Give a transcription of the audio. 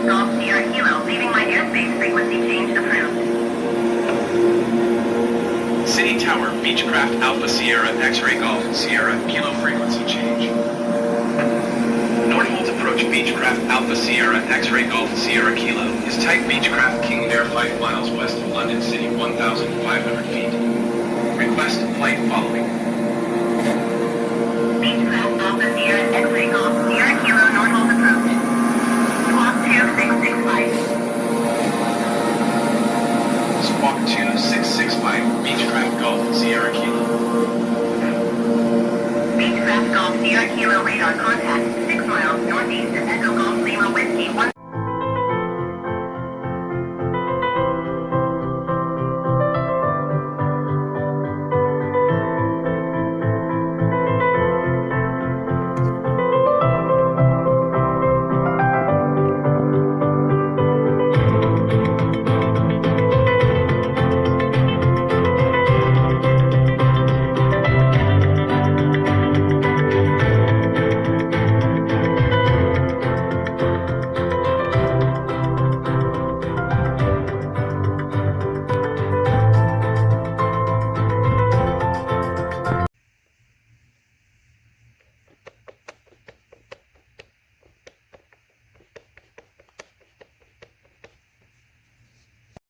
Beechcraft Golf Sierra Kilo, leaving my airspace, frequency change approved. City Tower, Beechcraft Alpha Sierra, X-Ray Golf, Sierra, Kilo frequency change. Northolt approach Beechcraft Alpha Sierra, X-Ray Golf, Sierra Kilo, is type Beechcraft King Air 5 miles west of London City, 1,500 feet. Request flight following. Beechcraft Alpha Sierra, X-Ray Golf, Sierra Kilo, Northolt approach. Squawk 2665. Squawk 2665, Beechcraft Golf, Sierra Kilo. Beechcraft Golf Sierra Kilo radar contact, 6 miles northeast of Echo Golf Lima Whiskey 1.